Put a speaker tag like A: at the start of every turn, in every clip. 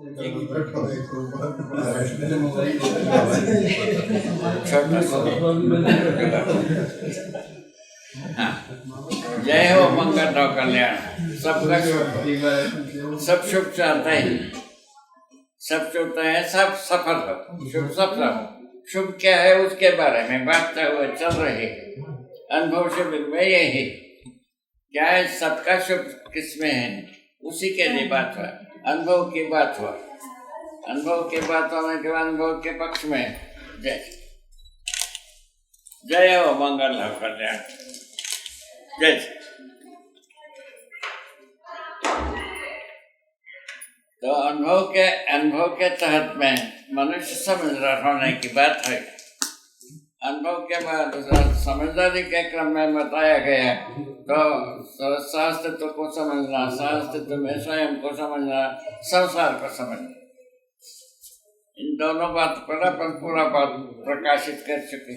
A: हाँ, जय हो मंगल और कल्याण, सबका शुभ, सब शुभ चाहते हैं, सब चाहते हैं, सब सफल हो, शुभ सफल। शुभ क्या है उसके बारे में बात हुए चल रही है, अनुभव शुभ में यही क्या है, सबका शुभ किसमें है उसी के लिए बात हुआ, अनुभव की बात हुआ। अनुभव की बात होने के बाद अनुभव के पक्ष में जय जय हो मंगल हो कल्याण जय। तो अनुभव के तहत में मनुष्य समझदार होने की बात है। अनुभव के बाद समझदारी के क्रम में बताया गया तो शास्त्र को समझना, शास्त्र में स्वयं को समझना, संसार को समझना, इन दोनों बात पर अपन पूरा बात प्रकाशित कर चुके।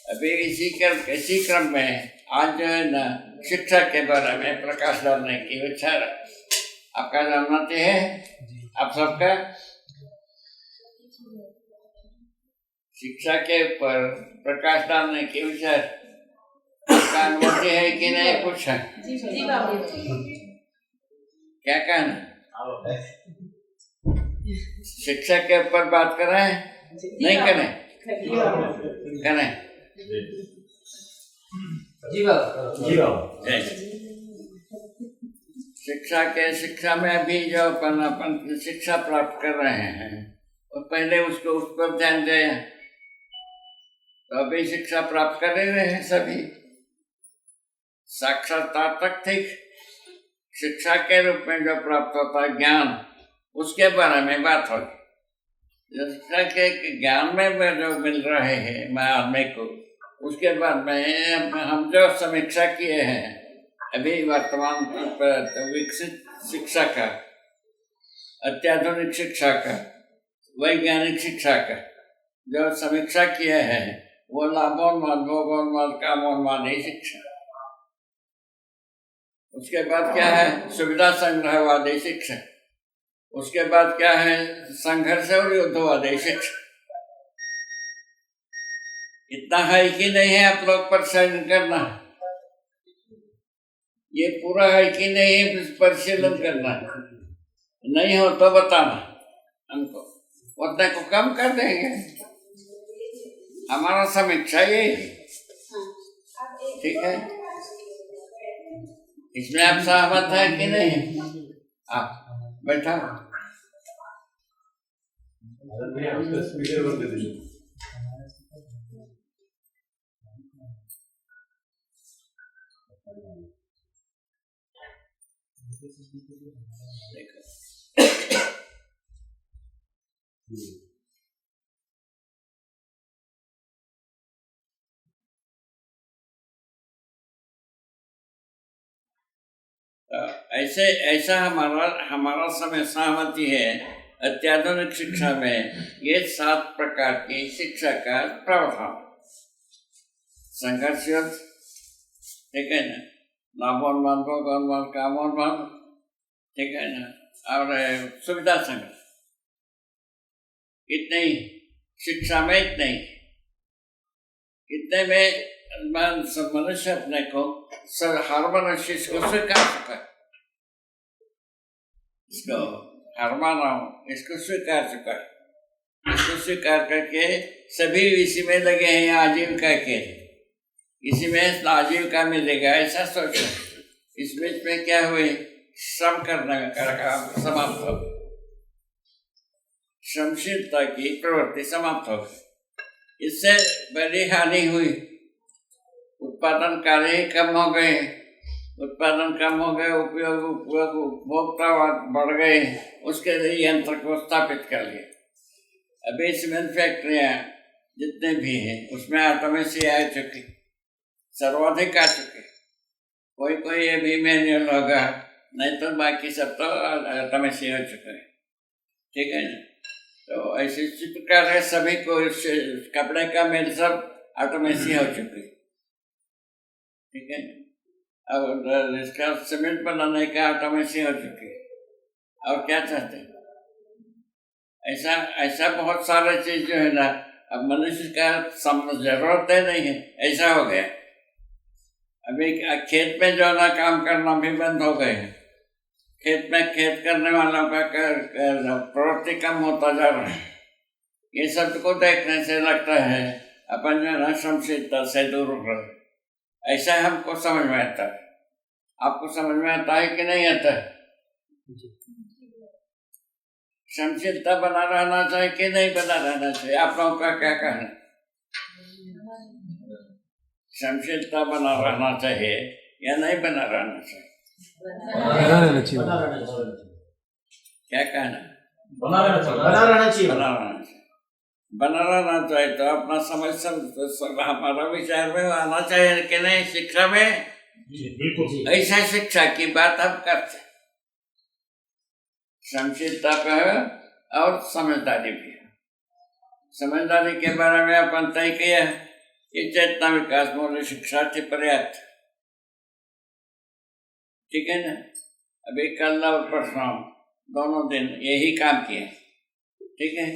A: अभी इसी क्रम में आज जो है ना शिक्षा के बारे में प्रकाश डालने की विचार आपका जानना है, आप सबका शिक्षा के ऊपर प्रकाश डालने की विचार का अनुमति है कि नहीं, कुछ है क्या कहना? शिक्षा के ऊपर बात करें नहीं करें? करें शिक्षा में भी जो अपन शिक्षा प्राप्त कर रहे हैं और पहले उसको उस पर ध्यान दें, तो अभी शिक्षा प्राप्त कर रहे हैं सभी साक्षरता तक। ठीक, शिक्षा के रूप में जो प्राप्त होता है ज्ञान, उसके बारे में बात होगी। शिक्षा के ज्ञान में जो मिल रहे हैं मैं आदमी को, उसके बाद में हम जो समीक्षा किए हैं अभी वर्तमान विकसित शिक्षा का, अत्याधुनिक शिक्षा का, वैज्ञानिक शिक्षा का जो समीक्षा किए हैं, वो लाभोन्माद, भोगोन्माद, कामोन्माद ही शिक्षा। उसके बाद क्या है, सुविधा संग्रहवादी शिक्षा। उसके बाद क्या है, संघर्ष और युद्धवादी शिक्षा। इतना है कि नहीं है, आप लोग परिशीलन करना, ये पूरा है कि नहीं परिशीलन करना, नहीं हो तो बताना हमको, उतने को कम कर देंगे। हमारा समीक्षा ये, ठीक है, इसमें आप सहमत है कि नहीं? आप बैठा ऐसा हमारा समय सहमति है। अत्याधुनिक शिक्षा में ये 7 प्रकार की शिक्षा का प्रावधान, संघर्ष, ठीक है ना, लाभोन्माद, भोगोन्माद, कामोन्माद, ठीक है ना, और सुविधा संग्रह, इतने ही शिक्षा में, इतने में मनुष्य अपने को हर मनुष्य इसको स्वीकार चुका, इसको हर मानव इसको स्वीकार चुका, इसको स्वीकार करके सभी इसी में लगे हैं आजीविका के, इसी में आजीविका मिलेगा ऐसा सोच। इस बीच में क्या हुए, श्रम करने का काम समाप्त हो गया, श्रमशीलता की प्रवृत्ति समाप्त हो गई, इससे बड़ी हानि हुई। उत्पादन कार्य कम हो गए, उपभोक्ता बढ़ गए, उसके लिए यंत्र को स्थापित कर लिया। अभी सीमेंट फैक्ट्रियाँ जितने भी हैं उसमें ऑटोमेशन आ चुकी, सर्वाधिक आ चुके। कोई अभी मैनुअल होगा, नहीं तो बाकी सब तो ऑटोमेशन हो चुके हैं, ठीक है ना। तो ऐसे प्रकार है, सभी को कपड़े का मेल सब ऑटोमेशन हो चुकी, ठीक है। अब इसका सीमेंट बनाने का ऑटोमेशन हो चुकी है, और क्या चाहते हैं? ऐसा ऐसा बहुत सारे चीज जो है ना, अब मनुष्य का जरूरत है नहीं है, ऐसा हो गया। अभी खेत में जो ना काम करना भी बंद हो गए हैं। खेत में खेत करने वालों का प्रवृत्ति कम होता जा रहा है। ये सब को देखने से लगता है अपन जो है ना श्रमशीलता से दूर रहे। ऐसा हमको समझ में आता है। आपको समझ में आता है कि नहीं आता है? श्रमशीलता बना रहना चाहिए कि नहीं बना रहना चाहिए? आप लोगों का क्या कहना? श्रमशीलता बना रहना चाहिए या नहीं बना रहना चाहिए?
B: बना रहना चाहिए।
A: क्या कहना?
C: बना रहना चाहिए। बना रहना चाहिए।
A: बना रहना चाहिए। बना रहना चाहिए तो अपना समझ हमारा विचार में आना चाहिए कि नहीं शिक्षा में?
C: बिल्कुल।
A: ऐसा शिक्षा की बात हम करते, श्रमशीलता पे और समझदारी भी है। समझदारी के बारे में अपन तय किया कि चेतना विकास मूल्य शिक्षा थी पर्याप्त। ठीक है ना? अभी कल और परसों दोनों दिन यही काम किए। ठीक है,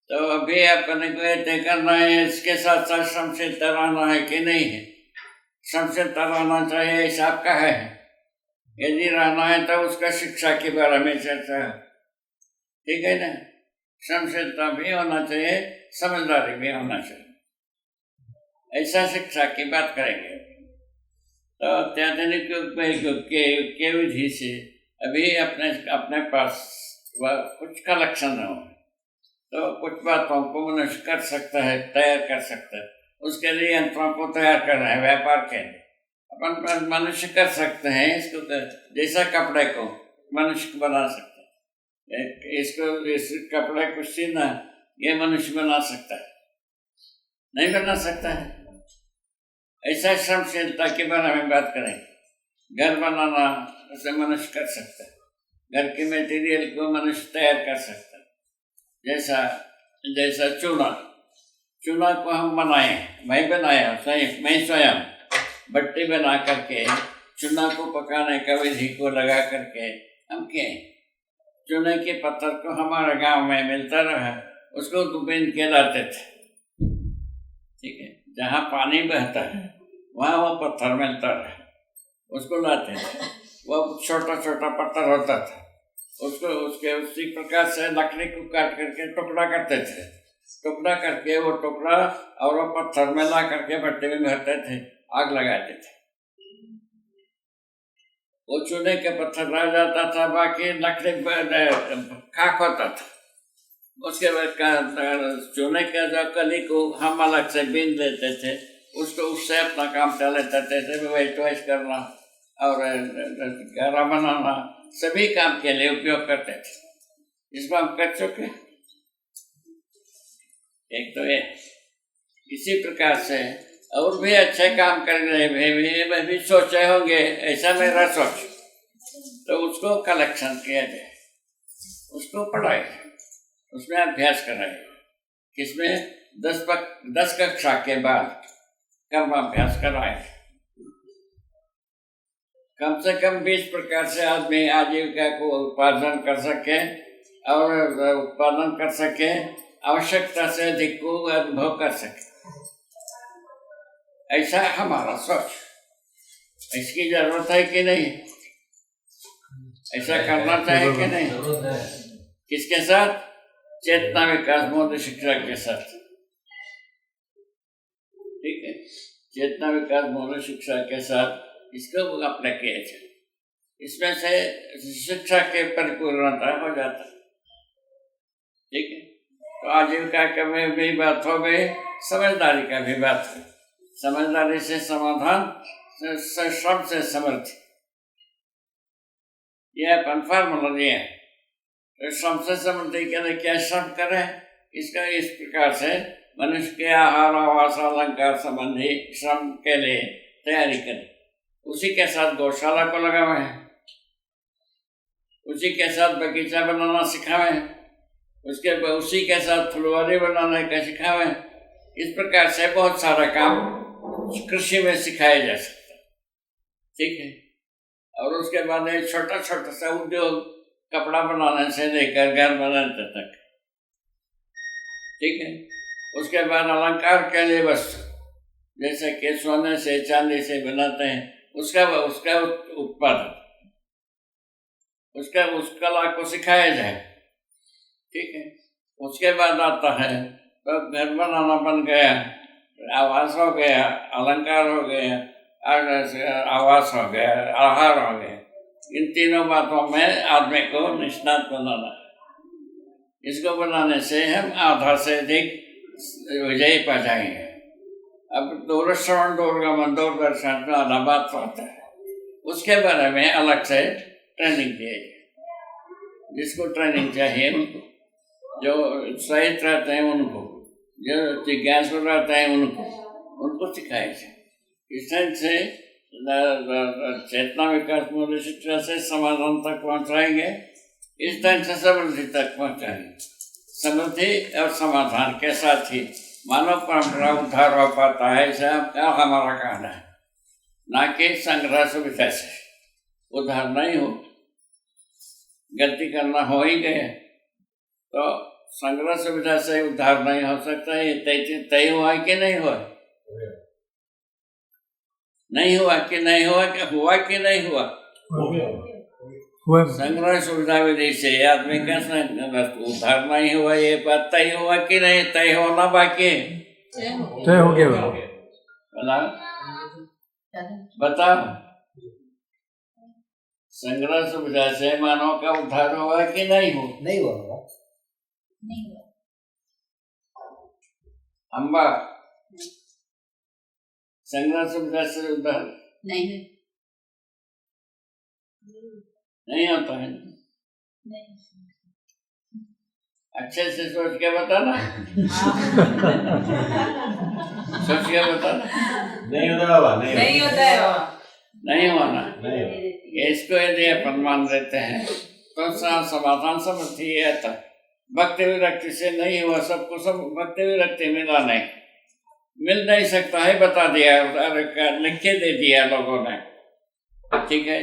A: तो अभी अपने को ये तय करना है इसके साथ साथ श्रमशीलता रहना है कि नहीं है। श्रमशीलता रहना चाहिए ऐसा आपका है। यदि रहना है तो उसका शिक्षा के बारे में चर्चा है। ठीक है ना? श्रमशीलता भी होना चाहिए, समझदारी भी होना चाहिए। ऐसा शिक्षा की बात करेंगे तो अत्याधुनिक युग के विधि से अभी अपने पास कुछ कलेक्शन हो तो कुछ बातों को मनुष्य कर सकता है, तैयार कर सकता है। उसके लिए यंत्रों को तैयार करना है व्यापार के लिए। अपन मनुष्य कर सकते हैं इसको, जैसा कपड़े को मनुष्य बना सकता है। इसको इस कपड़े को सीना ये मनुष्य बना सकता है? नहीं बना सकता है। ऐसा श्रमशीलता के बारे में बात करेंगे। घर बनाना उसे मनुष्य कर सकता है। घर के मटेरियल को मनुष्य तैयार कर सकता है। जैसा चूना को हम बनाए, मैं बनाया, मैं स्वयं भट्टी बना करके चूना को पकाने का विधि को लगा करके हम किए। चूने के पत्थर को हमारे गांव में मिलता रहा, उसको बीन के लाते थे। ठीक है, जहाँ पानी बहता है वहाँ वो पत्थर मिलता रहा, उसको लाते थे। वो छोटा छोटा पत्थर होता था, उसको उसी प्रकार से लकड़ी को काट करके टुकड़ा करते थे। टुकड़ा करके वो टुकड़ा और वो पत्थर में ला करके भट्टी में भरते थे, आग लगाते थे। वो चूने के पत्थर रह जाता था, बाकी लकड़ी खाक होता था। उसके बाद चूने के जो कली को हम अलग से बीन देते थे, उसको उससे अपना काम चले जाते थे। वेस्ट करना और गहरा बनाना सभी काम के लिए उपयोग करते थे। इसमें हम कर चुके। एक तो ये इसी प्रकार से और भी अच्छे काम करने में भी सोचे होंगे, ऐसा मेरा सोच। तो उसको कलेक्शन किया जाए, उसको पढ़ाए, उसमें अभ्यास कराए। किसमें? 10 कक्षा के बाद कर्म अभ्यास कराए। कम से कम 20 प्रकार से आदमी आजीविका को उत्पादन कर सके और उत्पादन कर सके, आवश्यकता से अधिक को अनुभव कर सके। ऐसा हमारा सोच। इसकी जरूरत है कि नहीं? ऐसा करना चाहिए कि नहीं? किसके साथ? चेतना विकास मूल्य शिक्षा के साथ। ठीक है, चेतना विकास मूल्य शिक्षा के साथ इसको अपने किए थे। इसमें से शिक्षा के परिपूर्णता हो जाता। ठीक है, तो आजीविका का में भी बात हो गई, समझदारी का भी बात है। समझदारी से समाधान, श्रम से समृद्धि, यह अपन फार्मूला दिया है। तो श्रम से समृद्धि के लिए क्या श्रम करें? इसका इस प्रकार से मनुष्य के आहार आवास अलंकार संबंधी श्रम के लिए तैयारी करें। उसी के साथ गौशाला को लगावे, उसी के साथ बगीचा बनाना सिखावे, उसी के साथ फुलवारी बनाने का सिखावे। इस प्रकार से बहुत सारा काम कृषि में सिखाया जा सकता है। ठीक है, और उसके बाद एक छोटा छोटा सा उद्योग, कपड़ा बनाने से लेकर घर बनाने तक ठीक है। उसके बाद अलंकार के लिए वस्तु, जैसे कि सोने से चांदी से बनाते हैं, उसका उत्पादन, उस कला को सिखाया जाए, ठीक है। उसके बाद आता है तो घर बनाना बन गया, आवास हो गया, अलंकार हो गया, आवास हो गया, आहार हो गया। इन तीनों बातों में आदमी को निष्णात बनाना है। इसको बनाने से हम आधा से अधिक विजयी पा जाएंगे। अब दूरश्रवण दूरगमन दूरदर्शन में आधा बात होता है, उसके बारे में अलग से ट्रेनिंग दिया जाए। जिसको ट्रेनिंग चाहिए उनको, जो सहित रहते हैं उनको, जो जिज्ञासु रहते हैं उनको सिखाया जाए। इस तरह से चेतना विकास मूल्य शिक्षा से समाधान तक पहुंचाएंगे, इस तरह से समृद्धि तक पहुंचाएंगे। समृद्धि और समाधान के साथ ही मानव परंपरा उद्धार हो पाता है, ऐसा हमारा कहना है, ना कि संग्रह सुविधा से उद्धार नहीं हो। गलती करना हो ही गए तो संग्रह सुविधा से उद्धार नहीं हो सकता। ये तय हुआ कि नहीं हुआ, नहीं हुआ कि नहीं हुआ, क्या हुआ कि नहीं हुआ? संग्रह सुविधा विधि से आदमी का उद्धार नहीं हुआ, ये बात तय हुआ कि नहीं? तय होना बाकी है,
B: तय हो गया।
A: बताओ, संग्रह सुविधा से मानव का उद्धार हुआ कि नहीं हुआ?
C: नहीं हुआ।
A: अम्बा, संग्रह सुविधा से उद्धार नहीं होता है। अच्छे से सोच के बताना, सोच के बताना।
C: नहीं होता बाबा,
D: नहीं होता है,
A: नहीं होना।
C: नहीं।
A: इसको यदि अपन मान लेते हैं तो समाधान समृद्धि है। तो भक्ति विरक्ति से नहीं हुआ, सबको सब भक्ति विरक्ति मिला नहीं, मिल नहीं सकता है, बता दिया, लिख के दे दिया लोगों ने, ठीक है।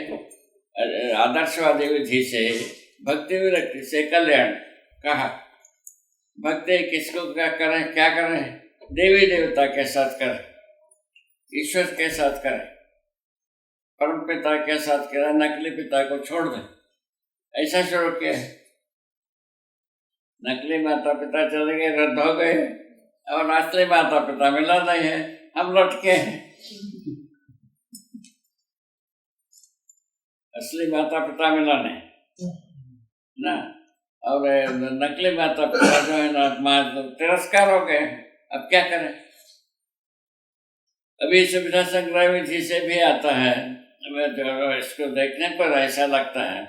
A: आदर्शवादी विधि से भक्ति विरक्ति से कल्याण कहा। भक्ति किसको क्या करें, क्या करें? देवी देवता के साथ करें, ईश्वर के साथ करें, परम पिता के साथ करें, नकली पिता को छोड़ दें। ऐसा शुरू किया है। नकली माता पिता चले गए, रद्द हो गए, और असली माता पिता मिला नहीं है, हम लटके हैं। असली माता पिता मिला नहीं ना, और नकली माता पिता जो है ना तिरस्कार हो गए। अब क्या करें? अभी सुविधा संग्रह विधि से भी आता है, इसको देखने पर ऐसा लगता है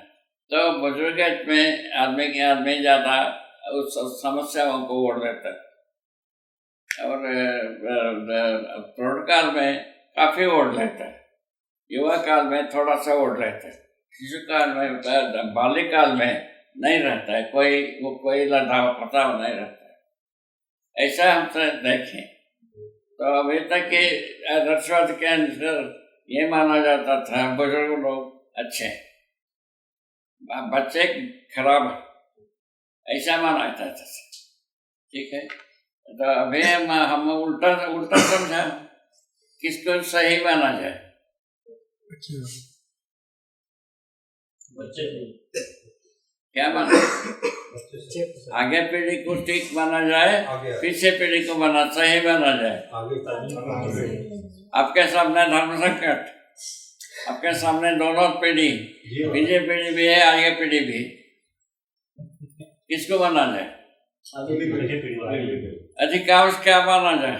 A: तो बुजुर्ग में आदमी ज्यादा उस समस्याओं को ओढ़ लेता है, और प्रौढ़ काल में काफी ओढ़ लेता है, युवा काल में थोड़ा सा ओढ़ लेता है, शिशु काल में, बालिक काल में नहीं रहता है, कोई लदाव पताव नहीं रहता है। ऐसा हम देखें तो अभी तक के आदर्शवाद के अनुसार ये माना जाता था बुजुर्ग लोग अच्छे, बच्चे खराब, ऐसा माना जाता था, ठीक है। तो अभी हम उल्टा समझा, किसको सही माना जाए?
C: बच्चे
A: क्या माना? आगे पीढ़ी को ठीक माना जाए, पीछे पीढ़ी को सही माना जाए। आपके सामने धर्म संकट, आपके सामने दोनों पीढ़ी, पीछे पीढ़ी भी है, आगे पीढ़ी भी, किसको माना जाए? अधिकांश क्या माना जाए?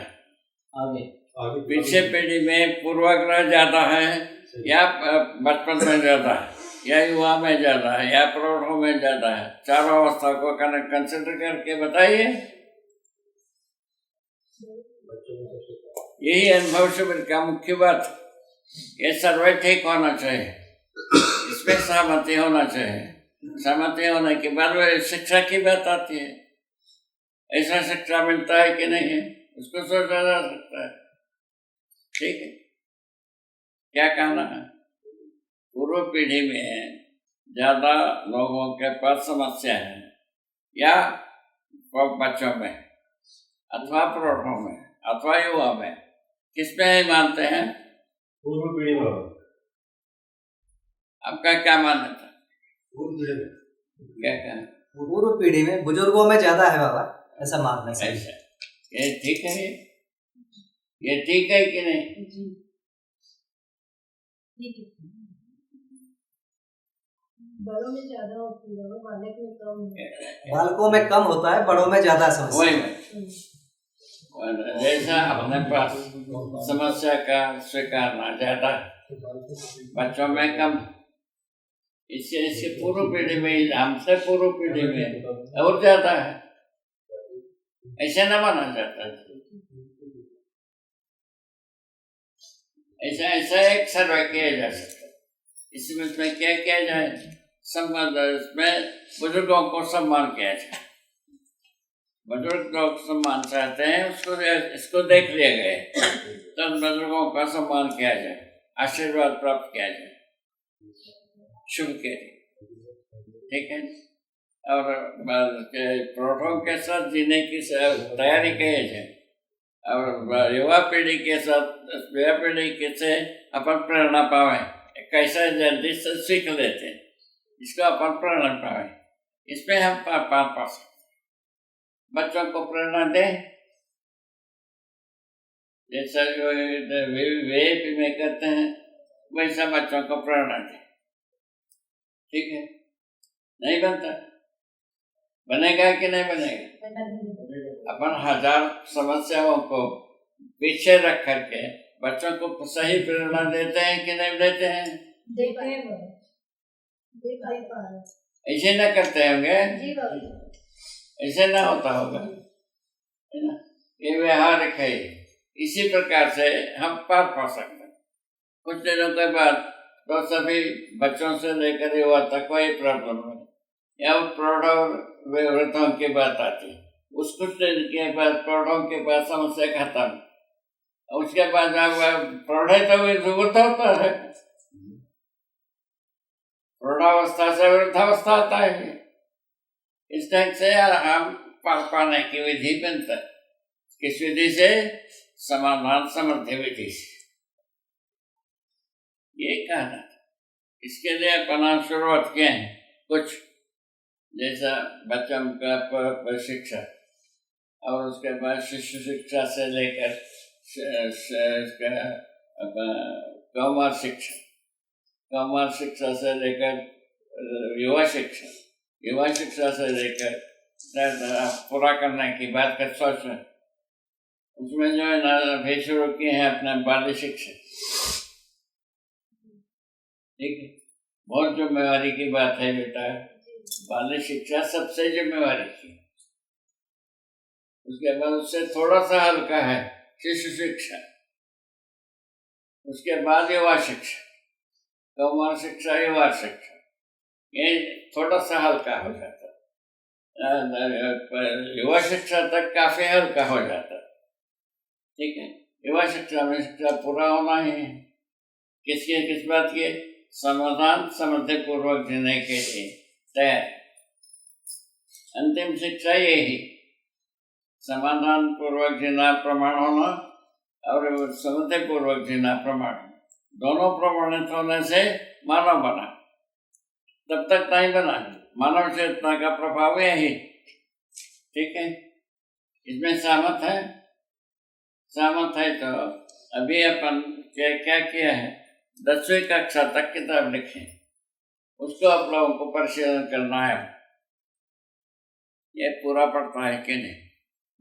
A: पीछे पीढ़ी में पूर्वाग्रह ज्यादा है, या बचपन में ज्यादा है, या युवा में ज्यादा है, या प्रौढ़ों में ज्यादा है? चारों अवस्था को कंसिडर करके बताइए। यही अनुभव शिविर का मुख्य बात। ये सर्वे ठीक होना चाहिए, इसमें सहमति होना चाहिए। सहमति होने के बाद शिक्षा की बात आती है, ऐसा शिक्षा मिलता है कि नहीं है, उसको सोचा जा सकता है, ठीक है। क्या कहना है? पूर्व पीढ़ी में ज्यादा लोगों के पास समस्या है, या बच्चों में अथवा प्रौढ़ों में अथवा युवा में, किसमें है मानते हैं?
C: पूर्व पीढ़ी में होगा।
A: आपका क्या मानना था?
C: पूर्व पीढ़ी में
A: क्या कहना?
D: पूर्व पीढ़ी में, बुजुर्गों में ज्यादा है बाबा, ऐसा मानना है।
A: ऐसा ये ठीक है? ये ठीक है कि नहीं?
E: बड़ों में ज्यादा होती है, बालक में कम है।
D: बालकों में कम होता है, बड़ों में ज्यादा समस्या।
A: वही में जैसा अपने पास समस्या का स्वीकारना ज्यादा, बच्चों में कम। इससे पूर्व पीढ़ी में, हमसे पूर्व पीढ़ी में और ज्यादा है, ऐसे न माना जाता है। ऐसा एक सर्वे किया जा सकता है। इसमें क्या किया जाए? इसमें बुजुर्गों को सम्मान किया जाए। बुजुर्ग लोग सम्मान चाहते हैं, इसको देख लिया गया, तो बुजुर्गों का सम्मान किया जाए, आशीर्वाद प्राप्त किया जाए, शुभ के लिए, ठीक है। और प्रौढ़ों के साथ जीने की तैयारी की जाए, और युवा पीढ़ी के साथ युवा पीढ़ी के से अपन प्रेरणा पावे, कैसा जल्दी से सीख लेते हैं, इसको अपन प्रेरणा पावे, इसमें हम पा सकते। बच्चों को प्रेरणा दें, जैसा वे में करते हैं वैसा बच्चों को प्रेरणा दें, ठीक है। नहीं बनता, बनेगा कि नहीं बनेगा? अपन हजार समस्याओं को पीछे रख करके बच्चों को सही प्रेरणा देते हैं कि नहीं देते हैं?
E: देते हैं।
A: ऐसे न करते होंगे, ऐसे ना होता होगा, है ना? ये व्यवहारिक है। इसी प्रकार से हम पार पा सकते हैं। कुछ दिनों के बाद तो सभी बच्चों से लेकर युवा तक कोई प्रॉब्लम नहीं, या प्रौढ़ और वृद्धों की बात आती है, उस कुछ दिन के बाद प्रौढ़ों के पास समस्या खत्म, उसके बाद प्रौढ़ तो वृद्ध होता है, प्रौढ़ावस्था से वृद्धावस्था आता है। इस ढंग से हम पार पाने की विधि बनता है। किस विधि से? समाधान समृद्धि विधि से, ये कहना। इसके लिए अपन शुरुआत किए हैं कुछ, जैसा बच्चों का शिक्षा, और उसके बाद शिशु शिक्षा से लेकर कौमार शिक्षा, कौमार शिक्षा से लेकर युवा शिक्षा, युवा शिक्षा से लेकर पूरा करने की बात कर सोच रहे, उसमें जो है ना अभी शुरू किए हैं अपने बाल शिक्षा, ठीक है। बहुत जिम्मेवारी की बात है बेटा, बाल शिक्षा सबसे जिम्मेवारी की। उसके बाद उससे थोड़ा सा हल्का है शिशु शिक्षा, उसके बाद युवा शिक्षा, कौमार शिक्षा, युवा शिक्षा, ये थोड़ा सा हल्का हो जाता है। युवा शिक्षा तक काफी हल्का हो जाता है, ठीक है। युवा शिक्षा में शिक्षा पूरा होना ही है। किस बात की? समाधान समृद्धि पूर्वक जीने के लिए तैयार। अंतिम शिक्षा यही, समाधान पूर्वक जीना प्रमाण होना और समृद्धि पूर्वक जीना प्रमाण, दोनों प्रमाणित होने से मानव बना, तब तक नहीं बना। मानव चेतना का प्रभाव यही, ठीक है। इसमें सहमत है? सहमत है तो अभी अपन क्या किया है, 10वीं कक्षा तक किताब लिखे, उसको आप लोगों को परिशीलन करना है, ये पूरा पड़ता है कि नहीं।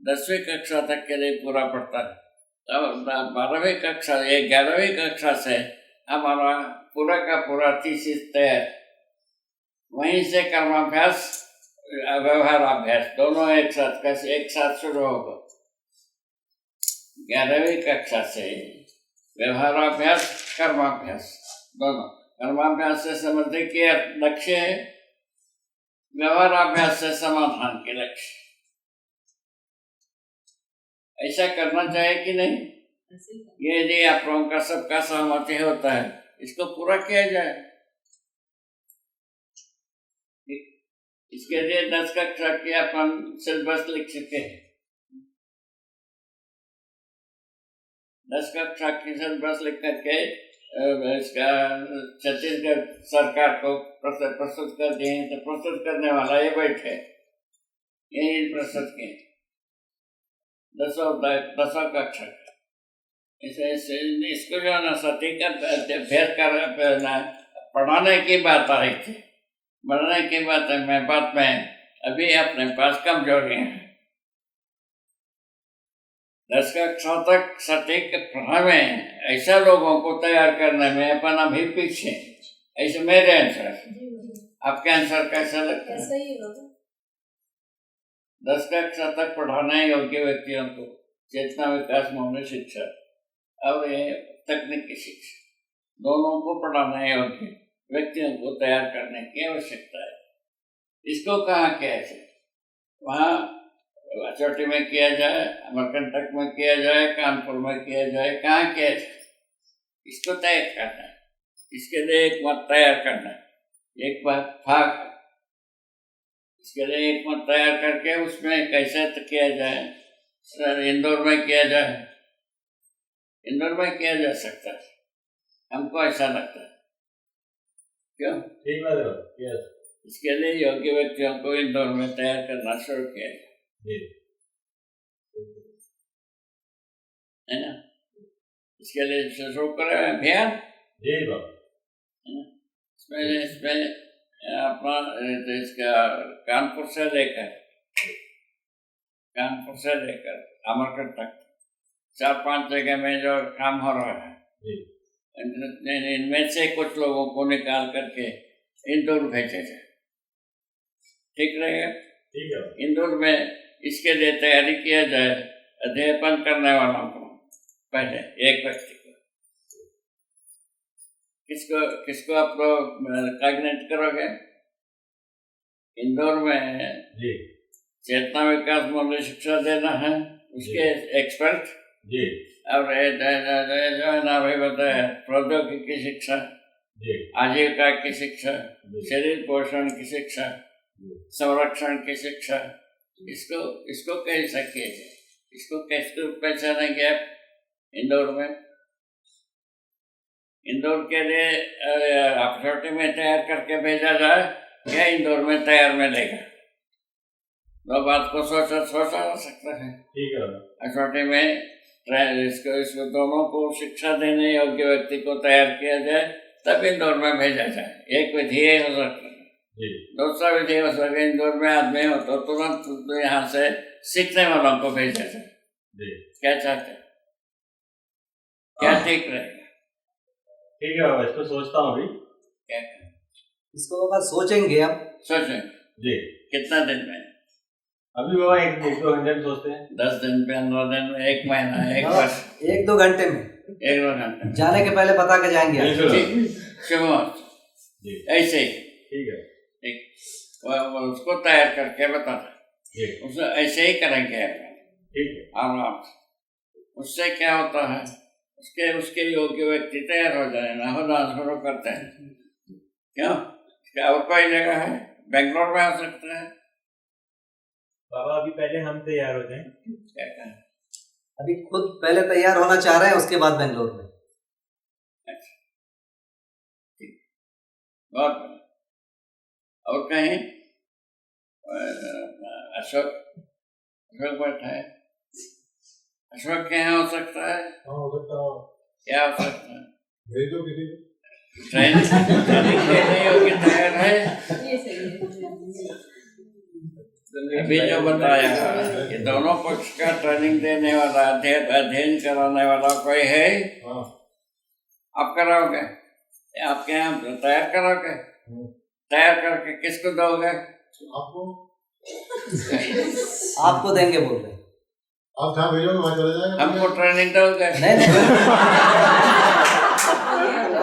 A: 10वीं कक्षा तक के लिए पूरा पड़ता है, तब 12वीं कक्षा, 11वीं कक्षा से हमारा पूरा का पूरा थीसिस तैयार। वहीं से कर्माभ्यास, व्यवहार अभ्यास दोनों एक साथ शुरू होगा। 11वीं कक्षा से व्यवहाराभ्यास, कर्माभ्यास दोनों। कर्माभ्यास से समृद्धि के लक्ष्य है, व्यवहाराभ्यास से समाधान के लक्ष्य। ऐसा करना चाहिए कि नहीं? ये यदि आप लोगों का सबका सहमति होता है, इसको पूरा किया जाए। इसके लिए 10 कक्षा के अपन सिलेबस लिख सके, 10 कक्षा किशन बस लिख करके इसका छत्तीसगढ़ सरकार को प्रस्तुत कर दिए हैं। तो प्रस्तुत करने वाला ये बैठे, यही प्रस्तुत किए 10 कक्षा का। इसको जो है ना सटीक फेर कर पढ़ाने की बात आ रही थी, बढ़ने की बात है। मैं बात में अभी अपने पास कमजोरियां हैं। 10 कक्षा तक सटीक पढ़ाने में, ऐसा लोगों को तैयार करने में अपन अभी पीछे। ऐसे मेरे आंसर, आपके आंसर कैसा लगता है?
E: सही है बाबा।
A: 10 कक्षा तक पढ़ाने योग्य व्यक्तियों को चेतना विकास मौलिक शिक्षा और ये तकनीकी शिक्षा, दोनों को पढ़ाने योग्य व्यक्तियों को तैयार करने की आवश्यकता है। इसको कहाँ किया जाए? वहाँ चोटी में किया जाए, अमरकंटक में किया जाए, कानपुर में किया जाए, कहाँ किया जाए? इसको तय करना है। इसके लिए एक मत तैयार करना है, एक भाग। इसके लिए एक मत तैयार करके उसमें कैसे किया जाए। सर इंदौर में किया जाए, इंदौर में किया जा सकता है, हमको ऐसा लगता है। क्यों?
C: ठीक बात है। यस
A: इसके लिए योग्य व्यक्तियों को इंदौर में तैयार करना शुरू किया
C: जी
A: है ना। इसके लिए शुरू करें अभियान
C: जी बाबा।
A: इसमें अपना इसका कानपुर से लेकर अमरकंटक 4-5 जगह में जो काम हो रहा है, इनमें से कुछ लोगों को निकाल करके इंदौर भेजा जाए, ठीक रहेगा?
C: ठीक है।
A: इंदौर में इसके लिए तैयारी किया जाए। अध्यापन करने वालों को पहले एक व्यक्ति को, किसको आप लोग कॉग्निट करोगे? इंदौर में
C: जी
A: चेतना विकास मौलिक शिक्षा देना है, उसके एक्सपर्ट
C: जी
A: और जो है ना भाई बताया, प्रौद्योगिकी शिक्षा,
C: जी
A: आजीविका की शिक्षा,
C: जी।
A: शरीर पोषण की शिक्षा, संरक्षण की शिक्षा, इसको कैसा किया जाए? इसको कैसे पहचानेंगे आप इंदौर में? इंदौर के लिए आप छोटे में तैयार करके भेजा जाए या इंदौर में तैयार मिलेगा? दो बात को सोचा जा सकता है।
C: ठीक है।
A: छोटे में इसको दोनों को शिक्षा देने योग्य व्यक्ति को तैयार किया जाए, तब इंदौर में भेजा जाए। एक विधि ये हो सकता है। दूसरा विधि हो सके, इंदौर में आदमी हो तो तुरंत यहाँ से सीखने वालों को भेजा जाए। क्या चाहते हैं? क्या ठीक रहेगा?
C: ठीक है बाबा, इसको सोचता हूँ अभी।
A: क्या
D: इसको बाबा सोचेंगे अब।
A: सोचें
C: जी।
A: कितना दिन में?
C: अभी बाबा 1-2 घंटे में सोचते हैं।
A: 10 दिन, 15 दिन में, 1 महीना, 1 वर्ष,
D: 1-2 घंटे में,
A: 1-2 घंटे
D: जाने के पहले बता के जाएंगे।
A: शुभ
C: जी
A: ऐसे ही
C: ठीक है।
A: ठीक, उसको तैयार करके बताना, उसे ऐसे ही करेंगे
C: ठीक है।
A: आराम से। उससे क्या होता है, उसके योग्य व्यक्ति तैयार हो जाए ना, होना शुरू करते हैं। क्यों? क्या और कोई जगह है? बेंगलोर में हो सकता है।
C: बाबा अभी पहले हम तैयार हो जाएं।
A: क्या कहें?
D: अभी खुद पहले तैयार होना चाह रहे हैं, उसके बाद बेंगलोर में।
A: अच्छा, ठीक, बहुत बढ़िया। और कहीं अशोक बैठा है, अशोक के यहाँ हो सकता है?
C: हो सकता है।
A: क्या हो सकता है?
C: भेज दो किसी को।
A: ट्रेनिंग देने योग्य तैयार है।
E: ये सही है।
A: अभी जो बताया कि दोनों पक्ष का ट्रेनिंग देने वाला, अध्ययन कराने वाला कोई है? आप कराओगे? आपके यहाँ तैयार करोगे? तैयार करके किसको दोगे?
D: आपको देंगे बोल रहे।
C: आप कहाँ भेजोगे, वहाँ चले जाएंगे।
A: हमको ट्रेनिंग दोगे?
D: नहीं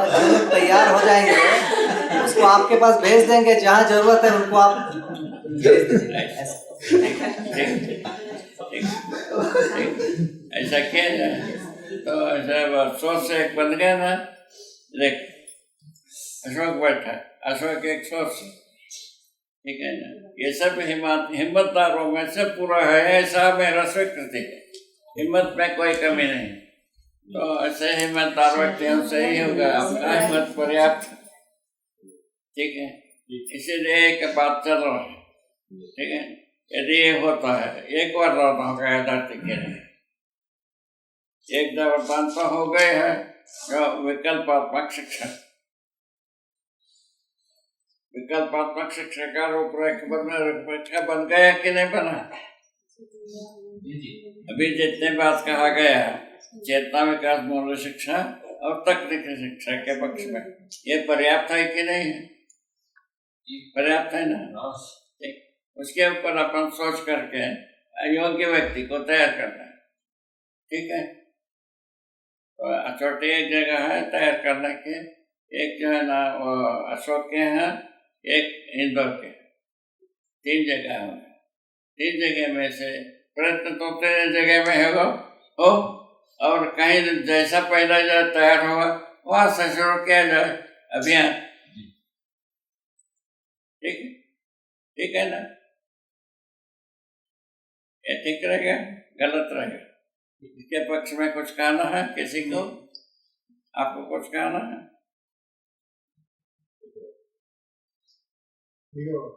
D: जो लोग तैयार हो जाएंगे उसको आपके पास भेज देंगे, जहाँ जरूरत है उनको आप भेज दीजिए।
A: ऐसा किया जाए तो ऐसा सोच से एक बन गया ना। देख, अशोक बैठा, अशोक एक सोच, ठीक है ना। ये सब हिम्मतदारों में से पूरा है, ऐसा मेरा स्वीकृति है। हिम्मत में कोई कमी नहीं, तो ऐसे ही मैं तारवटियों से ही होगा, अपना हिम्मत पर्याप्त, ठीक है। इसीलिए एक बात चल रहा है, ठीक है। यदि ये होता है, एक बार लौटा गया धरती के लिए, एक वरदान तो हो गए है जो विकल्पात्मक शिक्षा, विकल्पात्मक शिक्षा का रूपरेखा बन गया कि नहीं बना? अभी जितने बात कहा गया चेतना विकास मूल्य शिक्षा और तकनीकी शिक्षा के पक्ष में, ये पर्याप्त है कि नहीं है? पर्याप्त है ना? ठीक, उसके ऊपर अपन सोच करके अयोग्य व्यक्ति को तैयार करना है, ठीक है। तो छोटी एक जगह है तैयार करने के, एक जो है ना वो अशोक के हैं, एक इंदौर के, 3 जगह है। 3 जगह में से प्रयत्न तो 3 जगह में होगा हो, और कहीं जैसा पहला जो तैयार होगा वहां से शुरू किया जाए अभियान, ठीक है, ठीक है ना? ये ठीक रहेगा, गलत रहेगा? इसके पक्ष में कुछ कहना है किसी को? आपको कुछ कहना है?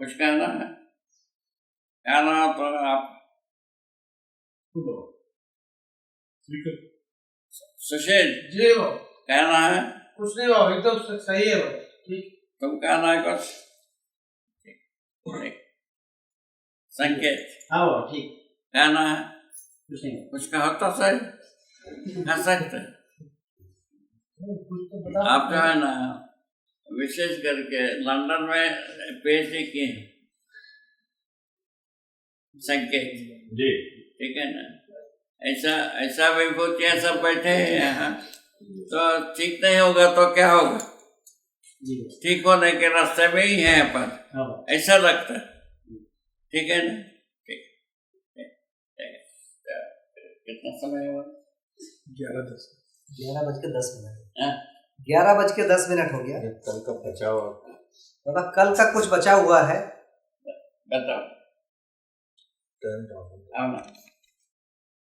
A: कुछ कहना है? कहना हो तो आप सुशील
B: जी वो
A: कहना है?
B: कुछ नहीं बाबा, एकदम सही है बाबा, ठीक।
A: तुम कहना है कुछ? ठीक। संकेत
D: हाँ बाबा ठीक,
A: कहना है?
D: कुछ नहीं।
A: कुछ कहो तो सही, कह सकते। आप जो है ना विशेष करके लंदन में पीएचडी की है, संकेत
C: जी,
A: ठीक है ना? ऐसा विभूतियाँ सब बैठे हैं यहाँ, तो ठीक नहीं होगा तो क्या होगा? ठीक होने के रास्ते में ही है अपन, ऐसा लगता है, ठीक है ना? ठीक, कितना समय हुआ?
B: 11:10
D: 11:10
A: हाँ?
D: 11:10 हो गया।
C: कल का बचाव
D: बाबा कल का कुछ बचा हुआ है,
A: बताओ। आओ ना।